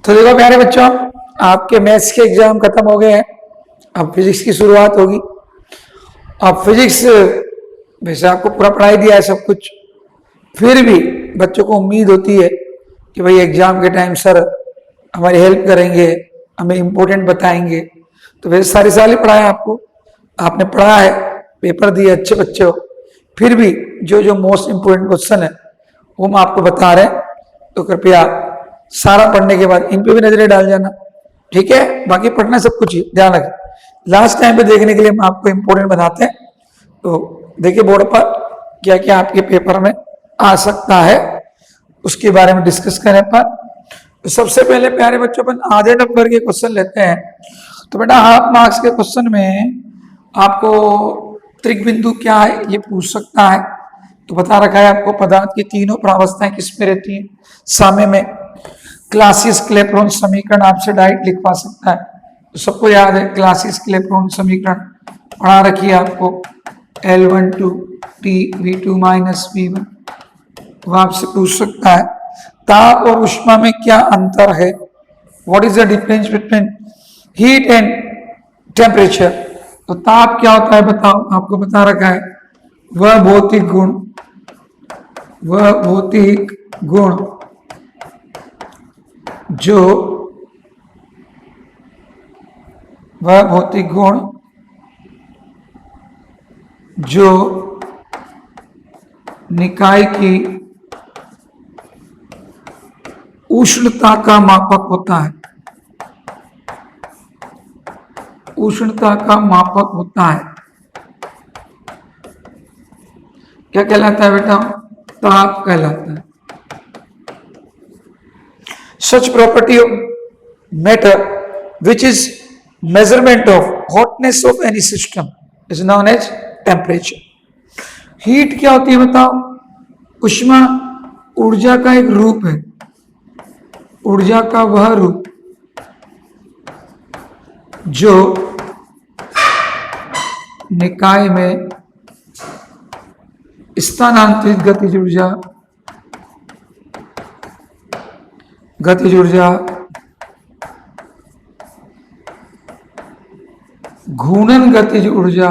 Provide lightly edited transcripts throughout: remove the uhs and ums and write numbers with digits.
तो देखो प्यारे बच्चों, आपके मैथ्स के एग्जाम खत्म हो गए हैं। अब फिजिक्स की शुरुआत होगी। अब फिजिक्स वैसे आपको पूरा पढ़ाई दिया है सब कुछ, फिर भी बच्चों को उम्मीद होती है कि भाई एग्जाम के टाइम सर हमारी हेल्प करेंगे, हमें इम्पोर्टेंट बताएंगे। तो वैसे सारी साल ही पढ़ाया आपको, आपने पढ़ा है, पेपर दिए, अच्छे बच्चे हो, फिर भी जो जो मोस्ट इम्पोर्टेंट क्वेश्चन है वो हम आपको बता रहे हैं। तो कृपया सारा पढ़ने के बाद इन पे भी नजरें डाल जाना, ठीक है। बाकी पढ़ना सब कुछ ही ध्यान रखें। लास्ट टाइम पे देखने के लिए हम आपको इम्पोर्टेंट बताते हैं। तो देखिए बोर्ड पर क्या क्या आपके पेपर में आ सकता है, उसके बारे में डिस्कस करें। पर तो सबसे पहले प्यारे बच्चों अपन आधे नंबर के क्वेश्चन लेते हैं। तो बेटा हाफ मार्क्स के क्वेश्चन में आपको त्रिक बिंदु क्या है ये पूछ सकता है। तो बता रखा है आपको पदार्थ की तीनों प्रावस्थाएं किसमें रहती हैं, साम्य में। क्लासियस क्लेपेरॉन समीकरण आपसे डायरेक्ट लिखवा सकता है, तो सबको याद है क्लासियस क्लेपेरॉन समीकरण पढ़ा रखी है आपको। L12 T V2 minus V1 वो आपसे पूछ सकता है। ताप और ऊष्मा में क्या अंतर है, what is the difference between heat and temperature. तो ताप क्या होता है बताओ, आपको बता रखा है वह भौतिक गुण जो निकाय की उष्णता का मापक होता है, उष्णता का मापक होता है। क्या कहलाता है बेटा, ताप कहलाता है। Such property of matter which is measurement of hotness of any system is known as temperature. Heat क्या होती है बताओ, ऊष्मा ऊर्जा का एक रूप है, ऊर्जा का वह रूप जो निकाय में स्थानांतरित गतिज ऊर्जा, घूर्णन गतिज ऊर्जा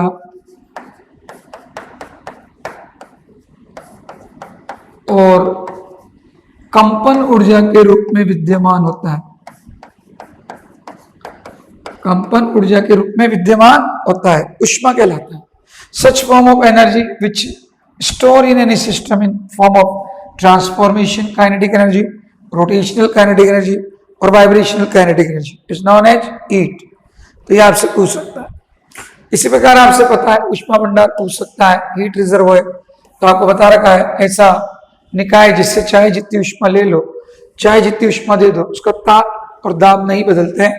और कंपन ऊर्जा के रूप में विद्यमान होता है, कंपन ऊर्जा के रूप में विद्यमान होता है, ऊष्मा कहलाता है। Such form of energy which store in any system in form of transformation kinetic energy, rotational kinetic energy और vibrational kinetic energy is known as heat. तो ये आपसे पूछ सकता है। इसी प्रकार आपसे पता है ऊष्मा भंडार पूछ सकता है, हीट रिजर्व है। तो आपको बता रखा है ऐसा निकाय जिससे चाहे जितनी ऊष्मा ले लो, चाहे जितनी ऊष्मा दे दो, उसका ताप और दाब नहीं बदलते हैं,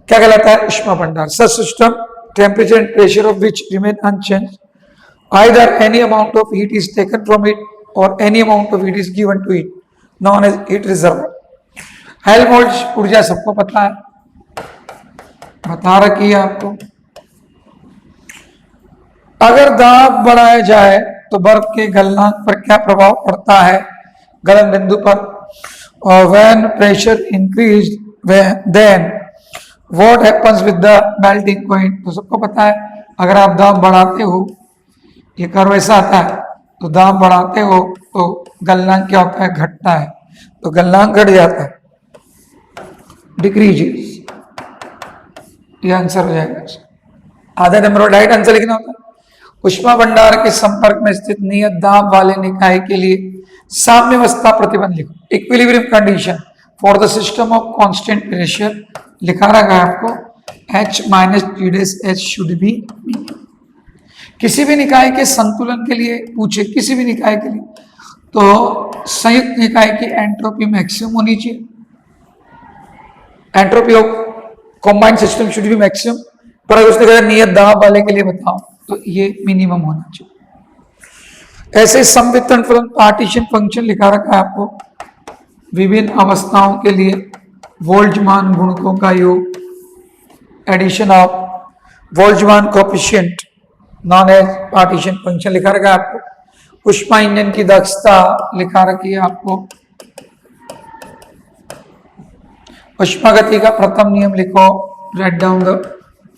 क्या कहलाता है, ऊष्मा भंडार। Such system temperature and pressure of which remain unchanged, either any amount of heat is taken from it और any amount of heat is given to it, known as heat reserve. Helmholtz ऊर्जा सबको पता है, बता रखी है आपको। अगर दाब बढ़ाया जाए तो बर्फ के गलनांक पर क्या प्रभाव पड़ता है, गलन बिंदु पर। और when pressure increase then what happens with the melting point. तो सबको पता है अगर आप दाब बढ़ाते हो, ये कर्व ऐसा आता है, तो दाब बढ़ाते हो तो गलनांक क्या होता है, घटता है। तो गलनांक घट जाता है, डिक्रीजेस, ये आंसर हो जाएगा। आधा नंबर और डायरेक्ट आंसर लिखना होता है। ऊष्मा भंडार के संपर्क में स्थित नियत दाब वाले निकाय के लिए साम्यावस्था प्रतिबंध लिखो, equilibrium condition for the system of constant pressure लिखा रखा है आपको, H minus T' should be. किसी भी निकाय के संतुलन के लिए पूछे, किसी भी निकाय के लिए, तो संयुक्त निकाय की एंट्रोपी मैक्सिमम होनी चाहिए, entropy of combined system should be maximum. पर अगर उसने कहा नियत दाब वाले के लिए बताओ तो ये मिनिमम होना चाहिए। ऐसे संवितरण फलन पार्टीशन फंक्शन लिखा रखा है आपको, विभिन्न अवस्थाओं के लिए वोल्टजमान गुणकों का योग, addition of Boltzmann coefficient known as partition function लिखा रखा है आपको। ऊष्मा इंजन की दक्षता लिखा रखी है आपको, उष्मागति का प्रथम नियम लिखो, write down the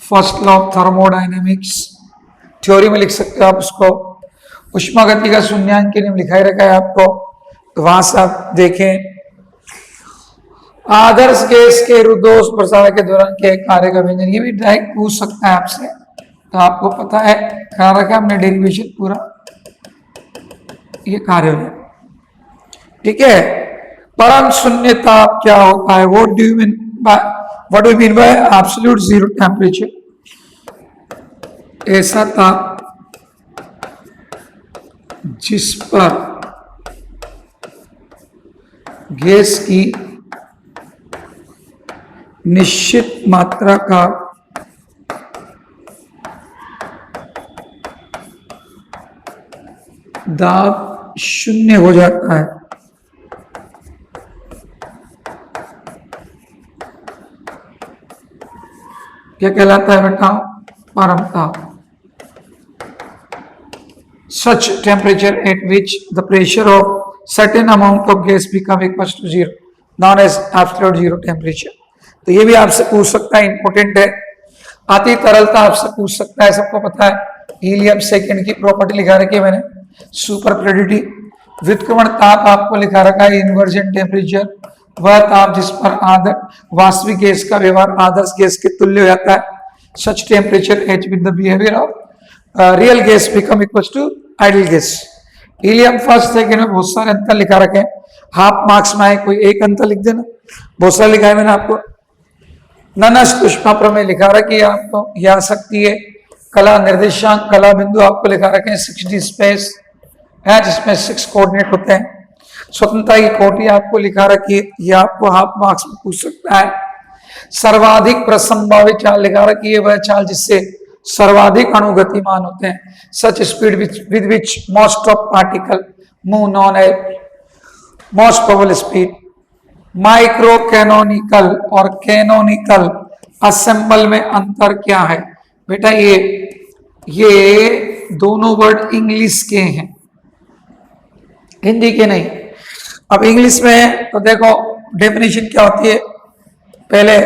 first law of thermodynamics, theory में लिख सकते हो आप उसको। उष्मागति का शून्यांक नियम लिखा ही रखा है आपको, तो वहां से आप देखें। आदर्श गैस के रुद्धोष प्रसारण के दौरान के कार्य का व्यंजन, ये भी डायरेक्ट पूछ सकता है आपसे, तो आपको पता है, करा रखा हमने डेरिवेशन पूरा, ये कार्य है, ठीक है। परम शून्य ताप क्या होता है? What do you mean by absolute zero temperature? ऐसा ताप जिस पर गैस की निश्चित मात्रा का दाब शून्य हो जाता है। क्या कहलाता है बेटा? परम ताप। Such temperature at which the pressure of certain amount of gas become equals to zero, known as absolute zero temperature। तो ये भी आपसे पूछ सकता है, इंपॉर्टेंट है। अति तरलता आपसे पूछ सकता है, सबको पता है। हीलियम सेकेंड की प्रॉपर्टी लिखा रखी है मैंने, सुपर फ्लूइडिटी। व्युत्क्रमण ताप आपको लिखा रखा है, इन्वर्जन टेम्परेचर, वह ताप जिस पर वास्तविक गैस का व्यवहार आदर्श गैस के तुल्य हो जाता है। Such temperature H with the behaviour of real gas become equal to ideal gas. Helium first second में बहुत सारे अंतर लिखा रखे हैं, हाफ मार्क्स में आए कोई एक अंतर लिख देना, बहुत सारे लिखा है मैंने आपको। ननस पुष्पा प्रमेय लिखा रखी है आपको, यह आ सकती है। कला निर्देशांक, कला बिंदु आपको लिखा रखे हैं 6D स्पेस है, जिसमें 6 कोऑर्डिनेट होते हैं। स्वतंत्रता की कोटि आपको लिखा रखी है, यह आपको हाफ मार्क्स में पूछ सकता है। सर्वाधिक प्रसंभावित चाल लिखा रखी है, वह चाल जिससे सर्वाधिक अणु गतिमान होते हैं। Such speed with which most of particle move, known as most probable speed. Micro canonical और कैनोनिकल असेंबल में अंतर क्या है? बेटा ये दोनों वर्ड इंग्लिश के हैं, हिंदी के नहीं। अब इंग्लिश में तो देखो डेफिनेशन क्या होती है, पहले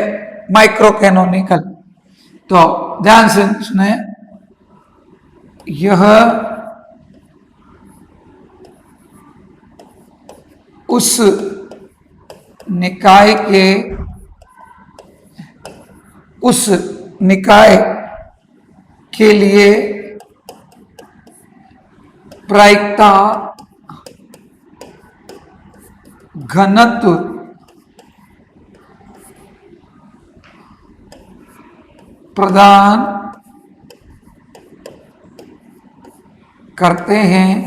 माइक्रो कैनोनिकल, तो ध्यान से सुने, यह उस निकाय के लिए प्रायिकता घनत्व प्रदान करते हैं,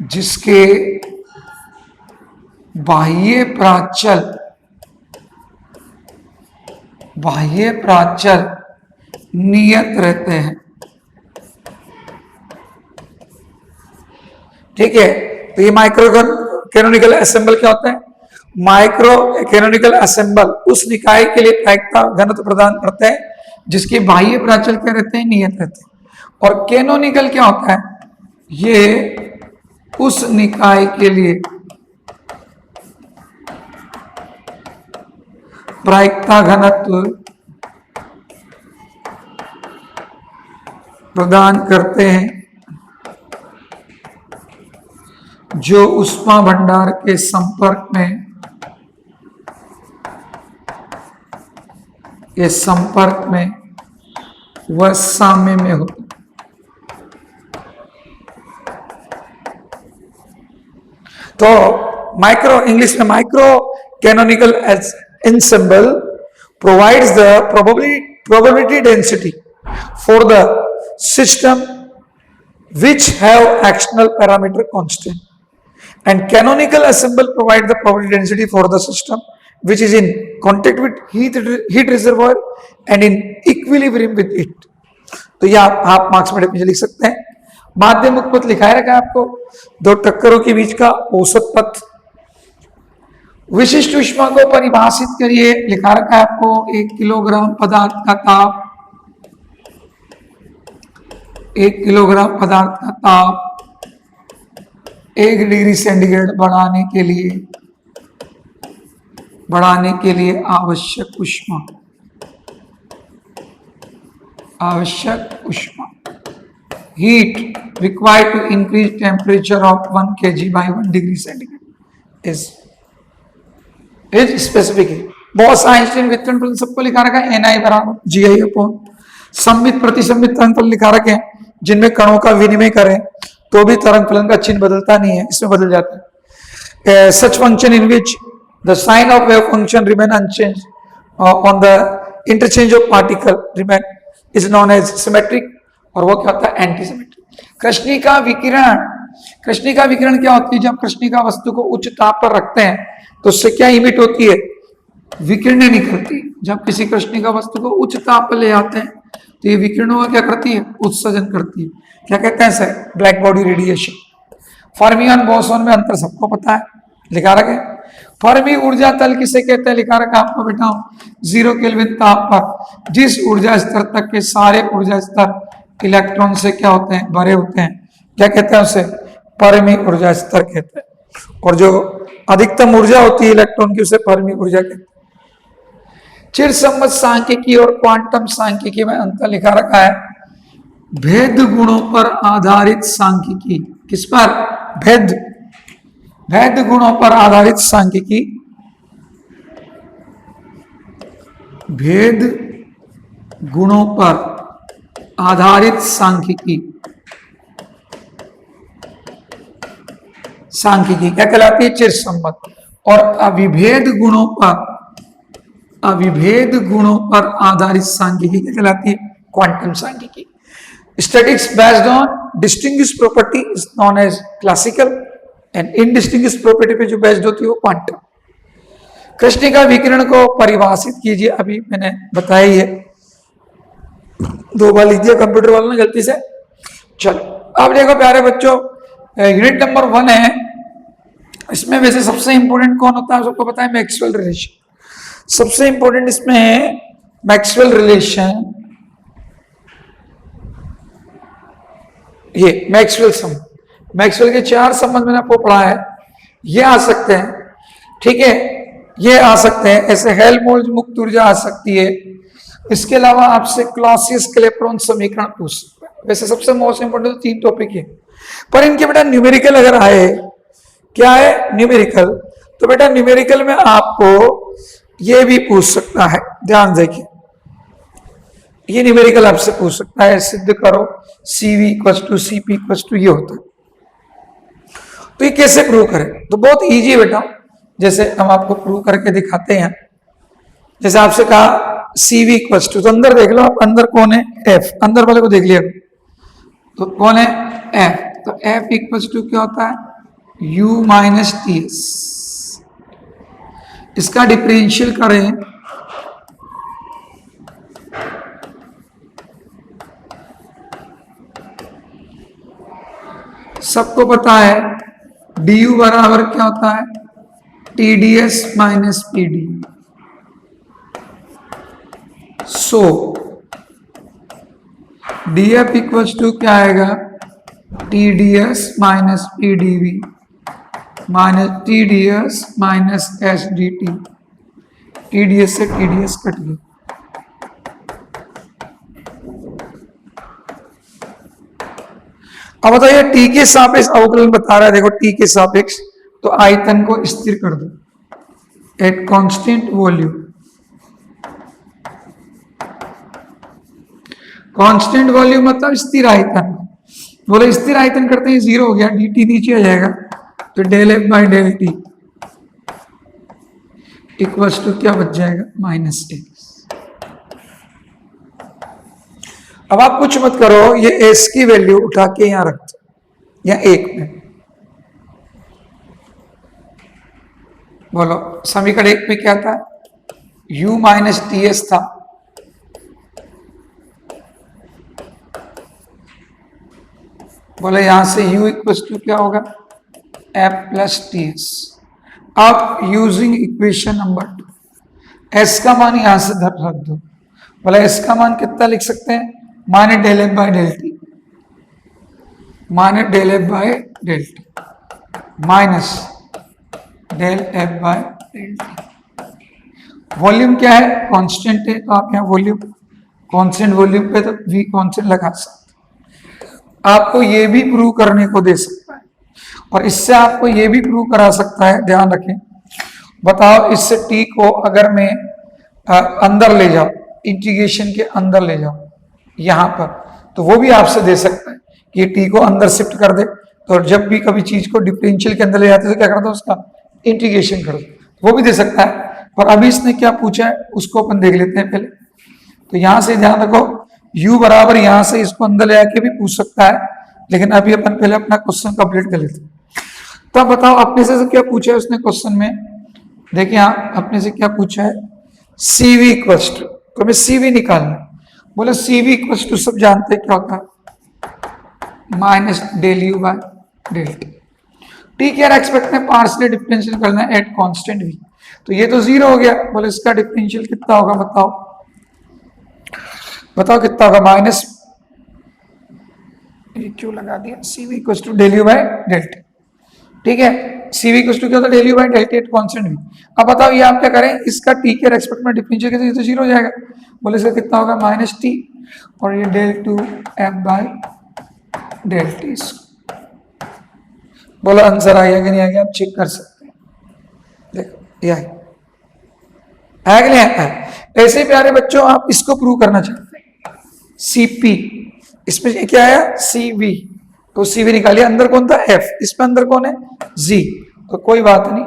जिसके बाह्य प्राचल नियत रहते हैं। ठीक है, तो ये माइक्रो कैनोनिकल असेंबल क्या होता है? माइक्रो कैनोनिकल असेंबल उस निकाय के लिए प्रायिकता घनत्व प्रदान करते हैं जिसके बाह्य प्राचल क्या रहते हैं? नियत रहते हैं। और कैनोनिकल क्या होता है? ये उस निकाय के लिए प्रायिकता घनत्व प्रदान करते हैं जो ऊष्मा भंडार के संपर्क में वह साम्य में होता। तो माइक्रो, इंग्लिश में micro canonical ensemble provides the probability density for the system which have actional parameter constant, and canonical assemble provide the probability density for the system which is in contact with heat reservoir and in equilibrium with it। तो ये आप marks में लिख सकते हैं। माध्यम पथ लिखा रखा है आपको, दो टक्करों के बीच का औसत पथ। विशिष्ट ऊष्मा को परिभाषित करिए, लिखा रखा है आपको, 1 किलोग्राम पदार्थ का ताप, 1 किलोग्राम पदार्थ का ताप 1 डिग्री सेंटीग्रेड बढ़ाने के लिए बढ़ाने के लिए आवश्यक ऊष्मा, आवश्यक ऊष्मा, heat required to increase temperature of 1 kg by 1 degree centigrade is specific है। बॉस आइंस्टीन वितरण फलन सबको लिखा रखा है NI बराबर GI अपॉन सममित प्रतिसम्मित तरंग फलन लिखा रखे हैं, जिनमें कणों का विनिमय करें तो भी तरंग फलन का चिन्ह बदलता नहीं है, इसमें बदल जाता है। Such function in which the sign of wave function remain unchange on the interchange of particle remain is known as symmetric, और वो क्या होता है एंटी सिमेट्रिक। कृष्णिका विकिरण, कृष्णिका विकिरण क्या होती है? जब कृष्णिका वस्तु को उच्च ताप पर रखते हैं तो उससे क्या इमिट होती है? विकिरणें निकलती। जब किसी कृष्णिका वस्तु को उच्च ताप पर ले आते हैं तो ये विकिरणों का क्या करती है? उत्सर्जन करती है। क्या कहते हैं sir? Black body radiation. Fermi और बोसोन में अंतर सबको पता है, लिखा रखे। फर्मी ऊर्जा तल किसे कहते हैं? लिखा रखा आपको बेटा 0 केल्विन ताप पर जिस ऊर्जा स्तर तक के सारे ऊर्जा स्तर इलेक्ट्रॉन से क्या होते हैं? भरे होते हैं। क्या कहते हैं उसे? फर्मी ऊर्जा स्तर कहते हैं। और जो अधिकतम ऊर्जा होती है इलेक्ट्रॉन की उसे फर्मी ऊर्जा कहते हैं। चिरसम्मत सांख्यिकी और क्वांटम सांख्यिकी में अंतर लिखा रखा है। भेद गुणों पर आधारित सांख्यिकी, किस पर? भेद गुणों पर आधारित सांख्यिकी, भेद गुणों पर आधारित सांख्यिकी, सांख्यिकी क्या कहलाती है? चिरसम्मत। और अविभेद गुणों पर आधारित सांख्यिकी क्या कहलाती है? क्वांटम सांख्यिकी। Statics based on distinguish property is known as classical, and indistinguish property पे जो बेस्ड होती है वो क्वांटम। कृष्णिका विकिरण को परिभाषित कीजिए, अभी मैंने बताया ही है, 2 बार लिख दिया कंप्यूटर वालों ने गलती से। चलो अब देखो प्यारे बच्चों, यूनिट नंबर 1 है, इसमें वैसे सबसे इंपॉर्टेंट कौन होता है? सबको पता है मैक्सवेल रिलेशन। सबसे इंपॉर्टेंट इसमें है मैक्सवेल रिलेशन, ये मैक्सवेल संबंध। मैक्सवेल के 4 संबंध मैंने आपको पढ़ा है, ये आ सकते हैं, ठीक है, ये आ सकते हैं। ऐसे हेल्महोल्ट्ज मुक्त ऊर्जा आ सकती है। इसके अलावा आपसे क्लॉसियस क्लेपेरॉन समीकरण पूछ सकते हैं। वैसे सबसे मोस्ट इंपोर्टेंट तो 3 टॉपिक है, पर इनके बेटा न्यूमेरिकल अगर आए, क्या है? न्यूमेरिकल। तो बेटा न्यूमेरिकल में आपको ये भी पूछ सकता है, ध्यान देखिए, ये न्यूमेरिकल आपसे पूछ सकता है, सिद्ध करो CV = CP = ये होता है। तो ये कैसे प्रूव करें? तो बहुत इजी है बेटा, जैसे हम आपको प्रूव करके दिखाते हैं। जैसे आपसे कहा CV = तो अंदर देख लो आप, अंदर कौन है? F। अंदर वाले को देख लिया तो कौन है? F। तो F = क्या होता है? U - TS। इसका डिफरेंशियल करें सबको पता है du बराबर क्या होता है? TdS - PD। सो dF = क्या आएगा? TdS - PdV TdS - SdT। TdS से TdS कट गया। अब बताइए T के सापेक्ष अवकलन बता रहा है, देखो T के सापेक्ष, तो आयतन को स्थिर कर दो at constant volume. Constant volume मतलब स्थिर आयतन। बोले स्थिर आयतन करते हैं 0 हो गया, dt नीचे आ जाएगा, तो ∂F/∂T = क्या बच जाएगा? -1। अब आप कुछ मत करो, ये S की वैल्यू उठा के यहां रख दो, या 1 में। बोलो समीकरण 1 में क्या था? U - TS था, बोले यहां से U = क्या होगा? F + TS। अब यूजिंग इक्वेशन नंबर 2, S का मान यहां से रख दो। बोले S का मान कितना लिख सकते हैं? -∂F/∂T -∂F/∂T -∂F/∂T। वॉल्यूम क्या है, कांस्टेंट है, तो आप यहाँ वॉल्यूम कांस्टेंट वॉल्यूम पे तो v कांस्टेंट लगा सकते। आपको ये भी प्रूव करने को दे सकता है और इससे आपको ये भी प्रूव करा सकता है, ध्यान रखें। बताओ इससे t को अगर मैं अंदर ले जाओ, इंटीग्रेशन के अंदर ले जाओ यहां पर, तो वो भी आपसे दे सकता है कि t को अंदर शिफ्ट कर दे। तो जब भी कभी चीज को डिफरेंशियल के अंदर ले जाते तो क्या करता है, उसका इंटीग्रेशन कर दो, वो भी दे सकता है। पर अभी इसने क्या पूछा है उसको अपन देख लेते हैं पहले। तो यहां से ध्यान रखो, u बराबर यहां से इसको अंदर ले आके भी पूछ सकता है, लेकिन अभी अपन पहले अपना क्वेश्चन कंप्लीट कर लेते हैं। तो बताओ अपने से क्या पूछा है उसने क्वेश्चन में, देखिए यहाँ अपने से क्या पूछा है, CV इक्वल्स टू, तो हमें CV निकालना है। बोले CV इक्वल्स टू सब जानते हैं क्या होता है, minus del U by del T. T क्या एक्सपेक्ट में पार्शियल डिफरेंशियल करना है एट कांस्टेंट v, तो ये तो जीरो हो गया। बोले इसका डिफरेंशियल कितना होगा, बताओ बताओ कितना होगा, माइनस, ये क्यों लगा दिया, CV equals to del U by del T. ठीक है, CV इक्वल्स टू क्या होता है, del U by del T at constant v। अब बताओ ये आप क्या करें, इसका t के रेस्पेक्ट में डिफरेंशियल करें तो जीरो हो जाएगा। बोले इसका कितना होगा, माइनस टी, और ये del two F by del T. बोलो आंसर आया कि नहीं आ गया, आप चेक कर सकते हैं। देखो ये आया कि नहीं आया। ऐसे प्यारे बच्चों आप इसको प्रूव करना चाहते हैं, CP, इसमें क्या आया CV, तो CV निकालिए, अंदर कौन था F, इसमें अंदर कौन है G, तो कोई बात नहीं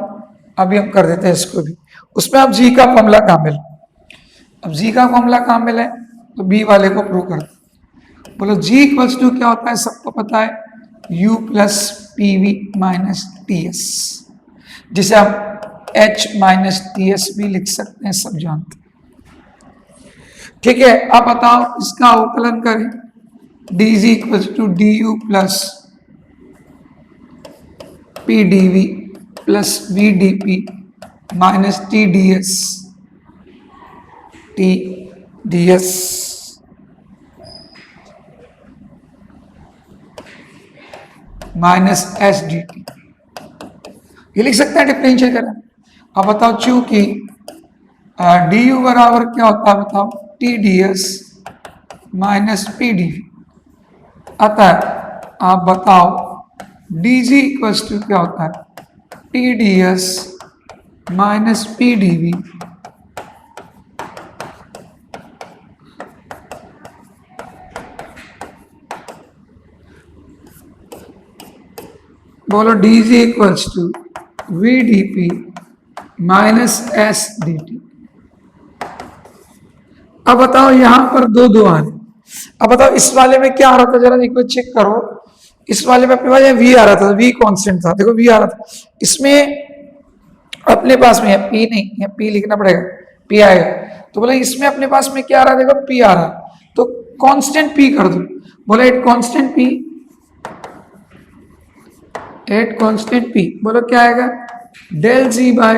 अभी हम कर देते हैं इसको भी। उसमें अब G का फॉर्मूला कहाँ मिला, अब G का फॉर्मूला कहाँ मिला है, तो B वाले को प्रूव कर दो। बोलो G इक्वल्स टू क्या होता है, सबको पता है U plus PV minus TS, जिसे हम H माइनस TS भी लिख सकते हैं, सब जानते हैं। ठीक है, अब बताओ इसका अवकलन करें, dg equals to du plus pdv plus vdp minus tds minus SDT, ये लिख सकते हैं डिफरेंशियल करें। अब बताओ चूंकि du बराबर क्या होता है, बताओ TDS माइनस PDV आता है। आप बताओ dg इक्वल्स टू क्या होता है, TDS माइनस PDV बोलो dg equals to vdp minus SDT। अब बताओ यहां पर दो दो आ रहे, अब बताओ इस वाले में क्या आ रहा था, जरा एक बार चेक करो। इस वाले में अपने पास v आ रहा था, v कांस्टेंट था, देखो v आ रहा था। इसमें अपने पास में है p, नहीं है p लिखना पड़ेगा, p आएगा। तो बोले इसमें अपने पास में क्या आ रहा है, देखो p आ रहा है, तो कांस्टेंट p कर दो। बोले at constant p, at constant p, बोलो क्या आएगा, del g by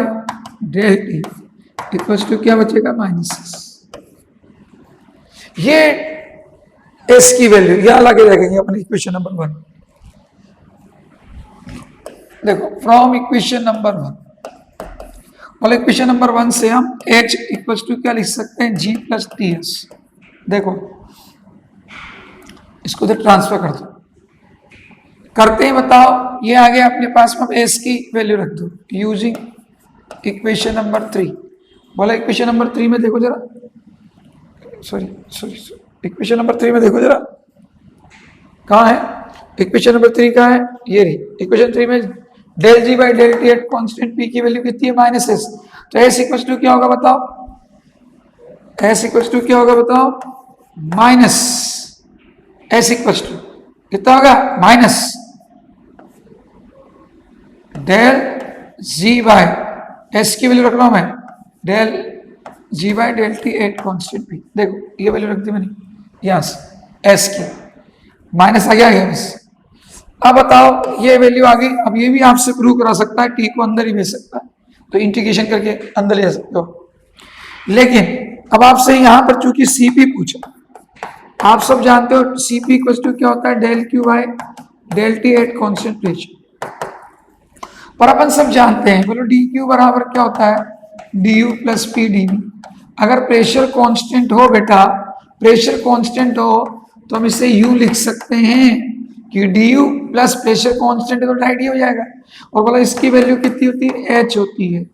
del T equals to क्या बचेगा, माइनस। ये s की वैल्यू यहां लगे रखेंगे अपने इक्वेशन नंबर 1। देखो फ्रॉम इक्वेशन नंबर 1, बोले इक्वेशन नंबर 1 से हम h इक्वल्स टू क्या लिख सकते हैं, g प्लस ts। देखो इसको तो ट्रांसफर कर दो, करते ही बताओ ये आ गया अपने पास में, s की वैल्यू रख दो यूजिंग इक्वेशन नंबर 3। बोला इक्वेशन नंबर 3 में देखो जरा, सॉरी इक्वेशन नंबर 3 में देखो जरा, कहाँ है इक्वेशन नंबर 3, कहाँ है, ये रही इक्वेशन 3 में। Del G by del T at constant P की वैल्यू कितनी है, माइनस एस। तो एस इक्वल टू क्या होगा बताओ, एस इक्वल टू क्या होगा बताओ, माइनस एस इक्वल टू कितना होगा, minus del G by S की वैल्यू रख रहा हूं मैं, del G by del T at constant P. देखो ये वैल्यू रख दी मैंने यहां से एस की, माइनस आ गया बस। अब बताओ ये वैल्यू आ गई। अब ये भी आपसे प्रूव करा सकता है, टी को अंदर ही भेज सकता है, तो इंटीग्रेशन करके अंदर ले जा सकते हो। लेकिन अब आपसे यहां पर चूंकि सीपी पूछा, आप सब जानते हो सीपी इक्वल टू क्या होता है, del Q by del T at constant, पर अपन सब जानते हैं, बोलो डी क्यू बराबर क्या होता है, D U plus P D V. अगर प्रेशर कांस्टेंट हो बेटा, प्रेशर कांस्टेंट हो तो हम इसे यू लिख सकते हैं कि D U plus pressure constant तो डाई डी हो जाएगा। और बोला इसकी वैल्यू कितनी होती है, एच होती है।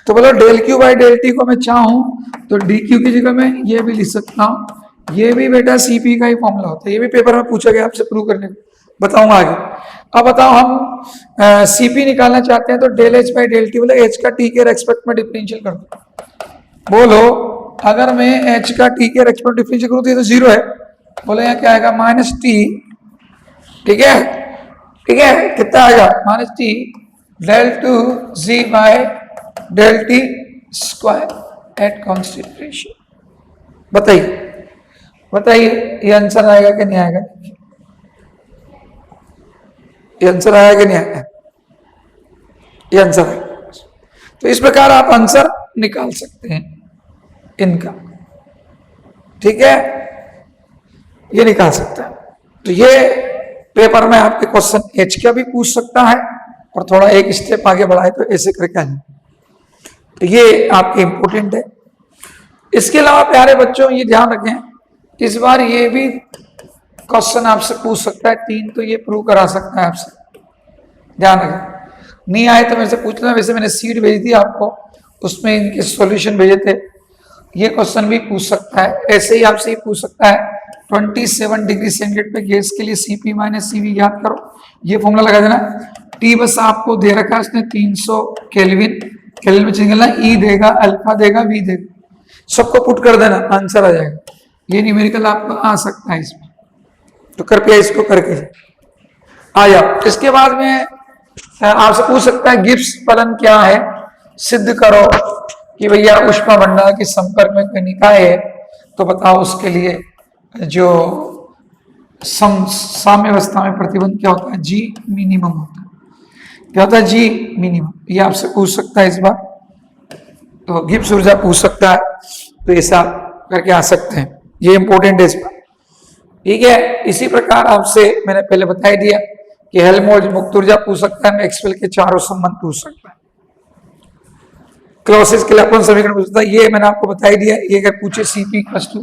तो बोला del Q by del T को मैं चाहूं तो डी क्यू की जगह मैं ये भी लिख सकता हूं। ये भी बेटा सीपी का ही फॉर्मूला होता है, ये भी पेपर में पूछा गया आपसे, प्रूव करने को बताऊंगा आगे। अब बताओ हम सीपी निकालना चाहते हैं तो del H by del T, बोले एच का टी के रेस्पेक्ट में डिफरेंशियल कर दो। बोलो अगर मैं एच का टी के रेस्पेक्ट में डिफरेंशियल करूँ तो ये तो जीरो है। बोले यहाँ क्या आएगा, माइनस टी। ठीक है, ठीक है, कितना आएगा, minus T del two G by del T square at constant ratio. बताइए बताइए ये आंसर आएगा कि नहीं आएगा, ये आंसर आएगा कि नहीं आएगा, ये आंसर आएगा। तो इस प्रकार आप आंसर निकाल सकते हैं इनका। ठीक है, ये निकाल सकते हैं। तो ये पेपर में आपके क्वेश्चन एच का भी पूछ सकता है और थोड़ा एक स्टेप आगे बढ़ाए तो ऐसे करके आए। तो ये आपके इंपोर्टेंट है। इसके अलावा प्यारे बच्चों ये ध्यान रखें, इस बार ये भी क्वेश्चन आपसे पूछ सकता है, 3 तो ये प्रूव करा सकता है आपसे, ध्यान रखें। नहीं आए तो मेरे से पूछना, वैसे मैंने सीट भेज दी आपको, उसमें इनके सॉल्यूशन भेजे थे। ये क्वेश्चन भी पूछ सकता है, ऐसे ही आपसे ही पूछ सकता है 27 डिग्री सेंटीग्रेड पे गैस के लिए Cp माइनस Cv याद करो, ये फॉर्मूला लगा देना। T बस आपको दे रखा है उसने 300 केल्विन, केल्विन में चेंज करना, E देगा, अल्फा देगा, V देगा, सबको पुट कर देना, आंसर आ जाएगा। ये न्यूमेरिकल आपको आ सकता है इसमें, तो कृपया इसको करके आ जाओ। इसके बाद में आपसे पूछ सकता है गिब्स फलन क्या है, सिद्ध करो कि भैया ऊष्मा भंडार के संपर्क में कोई निकाय है तो बताओ उसके लिए जो साम्य अवस्था में प्रतिबंध क्या होता है, जी मिनिमम होता है। क्या होता है, जी मिनिमम। ये आपसे पूछ सकता है इस बार, तो गिब्स ऊर्जा पूछ सकता है, तो ऐसा करके आ सकते हैं, ये इंपॉर्टेंट है इस बार। ठीक है, इसी प्रकार आपसे मैंने पहले बता दिया कि हेल्महोल्ट्ज मुक्त ऊर्जा पूछ सकता है, मैक्सवेल के चारों संबंध पूछ सकता है, क्लॉसियस के लैप्लास समीकरण पूछ सकता है, ये मैंने आपको बता दिया। ये अगर पूछे Cp इक्वल्स टू,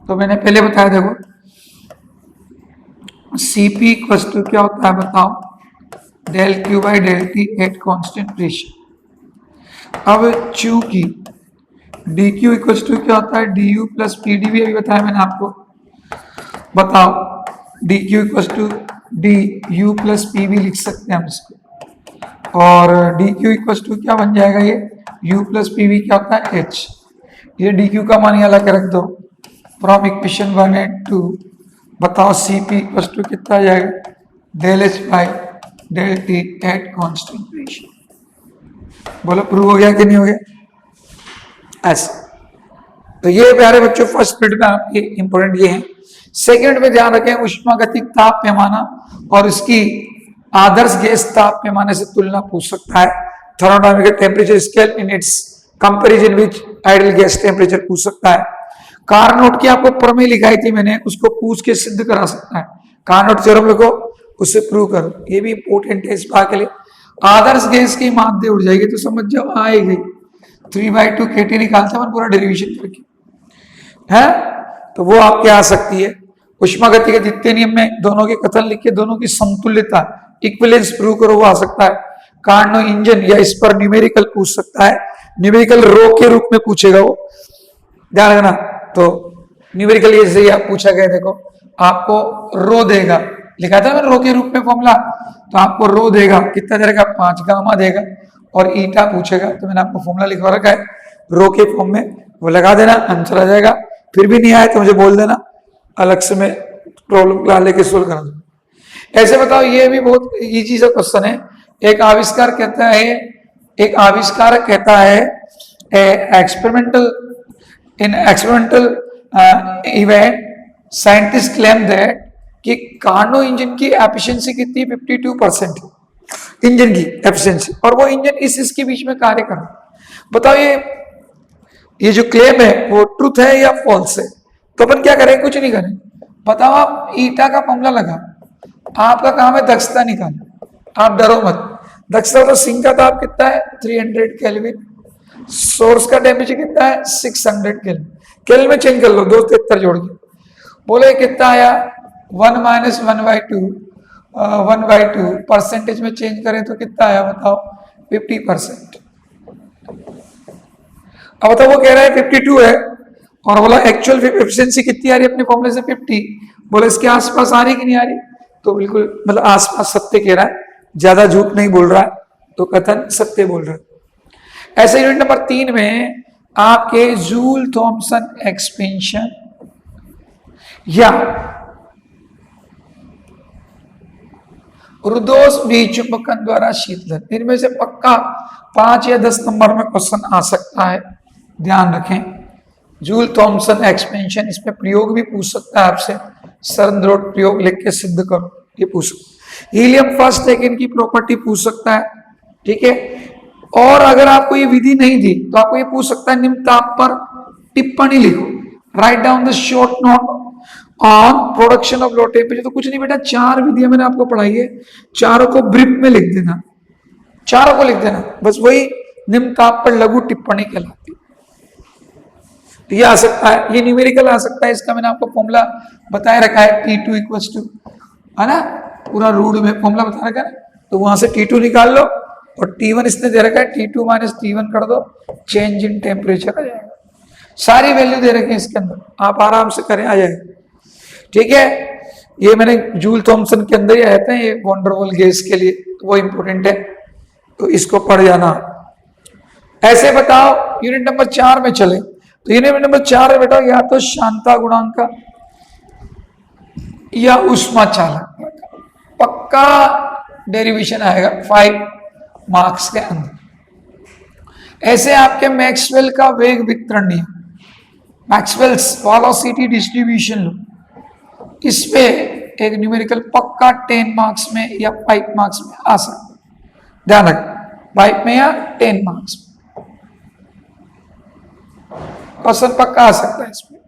तो मैंने पहले बताया, देखो Cp इक्वल्स टू क्या होता है बताओ, del Q by del T at constant pressure. अब चूंकि डी क्यू इक्वल्स टू क्या होता है, D U plus P D V, अभी बताया मैंने आपको, बताओ D Q equals to D U plus P V लिख सकते हैं हम इसको, और डी क्यू इक्वल्स टू क्या बन जाएगा, ये u प्लस पी वी क्या होता है, h। ये डी क्यू का मान यहाँ ला के रख दो फ्रॉम इक्वेशन 1 एंड 2। बताओ Cp इक्वल्स टू कितना आ जाएगा, del H by del T at constant ratio. बोलो प्रूव हो गया कि नहीं हो गया, ऐसे। तो ये प्यारे बच्चों फर्स्ट पीरियड में आपके इंपोर्टेंट ये है। सेकंड में ध्यान रखें उष्मागतिक ताप पैमाना और इसकी आदर्श गैस ताप पैमाने से तुलना पूछ सकता है। Thermodynamic temperature scale in its comparison with ideal gas temperature पूछ सकता है। कार्नोट की आपको प्रमेय लिखाई थी मैंने, उसको पूछ के सिद्ध करा सकता है। कार्नोट थ्योरम लिखो, उससे प्रूव करो, ये भी इंपोर्टेंट है इस बात के लिए। आदर्श गैस की माध्य उड़ जाएगी तो समझ जाओ आएगी 3/2 kT निकालते हैं पूरा डेरिवेशन करके, है तो वो आपके आ सकती है। उष्मागति के द्वितीय नियम में दोनों के कथन लिख के दोनों की समतुल्यता इक्विवेलेंस प्रूव करो, वो आ सकता है। कार्नो इंजन या इस पर न्यूमेरिकल पूछ सकता है, न्यूमेरिकल रो के रूप में पूछेगा वो, ध्यान रखना। तो न्यूमेरिकल ये जैसे आप पूछा गया, देखो आपको रो देगा, लिखा था ना रो के रूप में फॉर्मूला, तो आपको रो देगा कितना देगा, 5 गामा देगा और ईटा पूछेगा, तो मैंने आपको फॉर्मूला लिखवा रखा है रो के फॉर्म में, वो लगा देना, आंसर आ जाएगा। फिर भी नहीं आए तो मुझे बोल देना, अलग से मैं प्रॉब्लम लेके सोल्व करा दूंगा। ऐसे बताओ, ये भी बहुत इजी सा क्वेश्चन है। एक आविष्कार कहता है, एक आविष्कारक कहता है experimental in experimental event scientist claim that कि कार्नो इंजन की एफिशिएंसी कितनी 52% इंजन की एफिशिएंसी, और वो इंजन इसके बीच में कार्य कर रहा है। बताओ ये जो क्लेम है वो ट्रूथ है या फॉल्स है? तो अपन क्या करें, कुछ नहीं करें। बताओ आप ईटा का फॉर्मूला लगा, आपका काम है दक्षता निकालना, आप डरो मत। दक्षता तो सिंक का ताप कितना है 300 केल्विन, सोर्स का टेम्परेचर कितना है 600 केल्विन। केल्विन में चेंज कर लो, 273 जोड़ के बोले कितना आया 1 माइनस 1/2 1/2 परसेंटेज में चेंज करें तो कितना आया बताओ 50%। अब बताओ वो कह रहा है 52 है और बोला एक्चुअल एफिशिएंसी कितनी आ रही है अपने फॉर्मूले से 50, बोले इसके आसपास आ रही कि नहीं आ रही, तो बिल्कुल मतलब आसपास सत्य कह रहा है, ज्यादा झूठ नहीं बोल रहा है, तो कथन सत्य बोल रहा है। ऐसे यूनिट नंबर 3 में आपके जूल थॉमसन एक्सपेंशन या रुदोस चुंबकन द्वारा शीतलन, इनमें से पक्का 5 या 10 नंबर में क्वेश्चन आ सकता है, ध्यान रखें। जूल थॉमसन एक्सपेंशन, इसमें प्रयोग भी पूछ सकता है आपसे, सरंद्रोट प्रयोग लिख के सिद्ध करो, ये पूछ सकता है। हीलियम फर्स्ट सेकंड की प्रॉपर्टी पूछ सकता है, ठीक है। और अगर आपको ये विधि नहीं दी तो आपको ये पूछ सकता है निम्न ताप पर टिप्पणी लिखो, write down the short note on production of low temperature. तो कुछ नहीं बेटा, 4 विधियां मैंने आपको पढ़ाई है, चारों को ब्रीफ में लिख देना, चारों को लिख देना, बस वही निम्न ताप पर लघु टिप्पणी कहलाती है। तो ये आ सकता है, ये न्यूमेरिकल आ सकता है, इसका मैंने आपको फॉर्मूला बताए रखा है, T2 इक्वल्स टू, है ना, पूरा रूढ़ में फॉर्मूला बता रखा है, तो वहां से T2 निकाल लो और T1 इसने दे रखा है, T2 माइनस T1 कर दो, चेंज इन टेम्परेचर आ जाएगा। सारी वैल्यू दे रखी है इसके अंदर, आप आराम से करें, आ जाएगा, ठीक है। ये मैंने जूल थॉमसन के अंदर ही आए थे, ये वंडरवॉल गैस के लिए, तो वो इंपॉर्टेंट है, तो इसको पढ़ जाना। ऐसे बताओ यूनिट नंबर 4 में चले, तो यूनिट नंबर 4 में बेटा या तो शांता गुणांक या उष्मा चालक, पक्का डेरिवेशन आएगा 5 मार्क्स के अंदर। ऐसे आपके मैक्सवेल का वेग वितरण नियम, मैक्सवेल्स वेलोसिटी डिस्ट्रीब्यूशन लो, इस पे एक न्यूमेरिकल पक्का 10 मार्क्स में या 5 मार्क्स में आ सकता है, ध्यान रखें, 5 में या 10 मार्क्स में क्वेश्चन पक्का आ सकता है इसमें,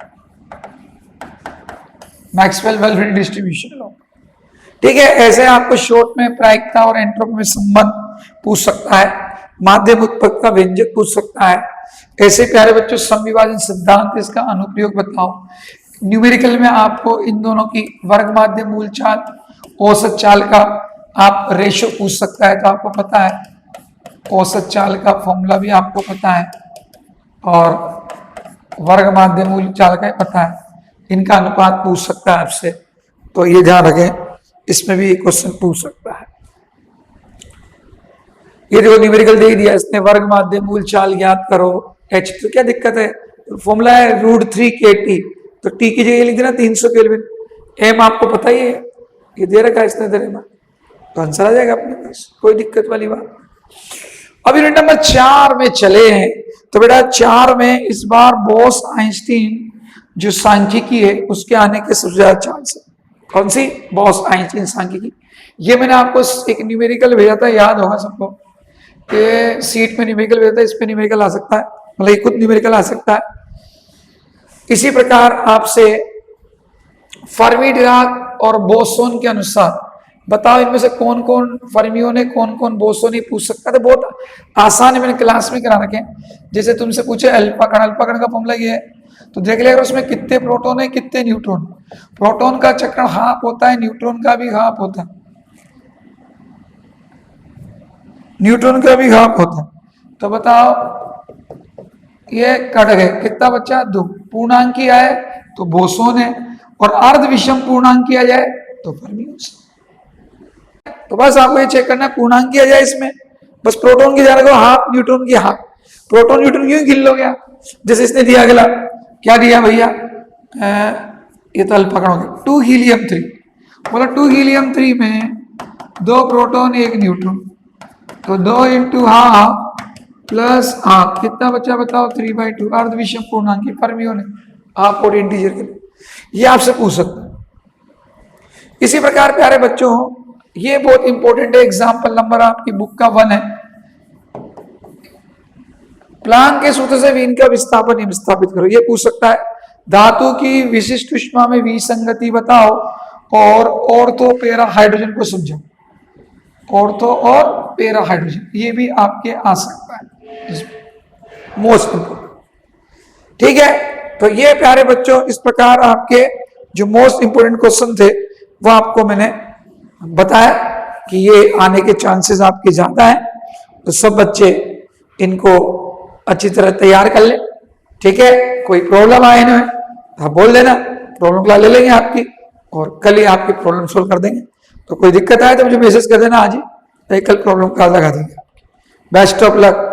मैक्सवेल वेलोसिटी डिस्ट्रीब्यूशन लो, ठीक है। ऐसे आपको शॉर्ट में प्रायिकता और एंट्रोपी में संबंध पूछ सकता है, माध्यम उत्पत्ति का व्यंजक पूछ सकता है। ऐसे प्यारे बच्चों समविभाजन सिद्धांत, इसका अनुप्रयोग बताओ। न्यूमेरिकल में आपको इन दोनों की वर्ग माध्य मूल चाल, औसत चाल का आप रेशो पूछ सकता है, तो आपको पता है औसत चाल का फॉर्मूला भी आपको पता है और वर्ग माध्य मूल चाल का पता है, इनका अनुपात पूछ सकता है आपसे, तो ये ध्यान रखें, इसमें भी क्वेश्चन पूछ सकता है। ये देखो न्यूमेरिकल दे दिया इसने, वर्ग माध्य मूल चाल ज्ञात करो, h, तो क्या दिक्कत है, फॉर्मूला है √3kT, तो T की जगह लिख देना 300 केल्विन, m आपको पता ही है, ये दे रखा है इसने, दे रखा, तो आंसर आ जाएगा अपने पास, कोई दिक्कत वाली बात। अब यूनिट नंबर 4 में चले हैं, तो बेटा 4 में इस बार बोस आइंस्टीन जो सांख्यिकी है उसके आने के सबसे ज्यादा चांस है। कौन सी? बोस आइंस्टीन सांख्यिकी। ये मैंने आपको एक न्यूमेरिकल भेजा था, याद होगा सबको, कि सीट में न्यूमेरिकल भेजा था, इस पे न्यूमेरिकल आ सकता है, मतलब ये खुद न्यूमेरिकल आ सकता है। इसी प्रकार आपसे फर्मी डिराक और बोसोन के अनुसार बताओ इनमें से कौन कौन फर्मियों ने, कौन कौन बोसोन ही पूछ सकता है, तो बहुत आसान है, मैंने क्लास में करा रखे। जैसे तुमसे पूछे अल्फा कण का फॉर्मूला ये है, तो देख लिया उसमें कितने प्रोटॉन है कितने न्यूट्रॉन। प्रोटॉन का चक्कर हाफ होता है, न्यूट्रॉन का भी हाफ होता है, न्यूट्रॉन का भी हाफ होता है। तो बताओ ये कट गए, कितना बच्चा? 2। पूर्णांकी आए तो बोसोन है, और अर्ध विषम पूर्णांकी आ जाए तो फर्मियोन। तो बस आपको ये चेक करना है पूर्णांकी आ जाए इसमें, बस प्रोटॉन की जाने को हाफ, न्यूट्रॉन की हाफ। प्रोटॉन न्यूट्रॉन क्यों गिन लो गया, जैसे इसने दिया अगला, क्या दिया भैया, ये तो अल्फा कण हो गया, 2 हीलियम 3, बोला 2 हीलियम 3 में 2 प्रोटॉन 1 न्यूट्रॉन, तो 2 इंटू हाफ प्लस हाफ, कितना बच्चा बताओ? 3/2। अर्ध विषम पूर्णांकी फर्मियोन है, हाफ और इंटीजर के लिए, ये आपसे पूछ सकता है। इसी प्रकार प्यारे बच्चों, ये बहुत इंपॉर्टेंट है, एग्जाम्पल नंबर आपकी बुक का 1 है। प्लांक के सूत्र से वीन का विस्थापन स्थापित करो, ये पूछ सकता है। धातु की विशिष्ट ऊष्मा में विसंगति बताओ और ऑर्थो पैरा हाइड्रोजन को समझो, ऑर्थो और पैरा हाइड्रोजन, ये भी आपके आ सकता है। Most important. ठीक है, तो ये प्यारे बच्चों इस प्रकार आपके जो मोस्ट इंपोर्टेंट क्वेश्चन थे वो आपको मैंने बताया कि ये आने के चांसेस आपके ज्यादा हैं, तो सब बच्चे इनको अच्छी तरह तैयार कर ले। ठीक है, कोई प्रॉब्लम आए ना आप बोल देना, प्रॉब्लम क्लास ले लेंगे आपकी और कल ही आपकी प्रॉब्लम सोल्व कर देंगे। तो कोई दिक्कत आए तो मुझे मैसेज कर देना आज ही, कल प्रॉब्लम क्लास लगा देंगे। Best of luck.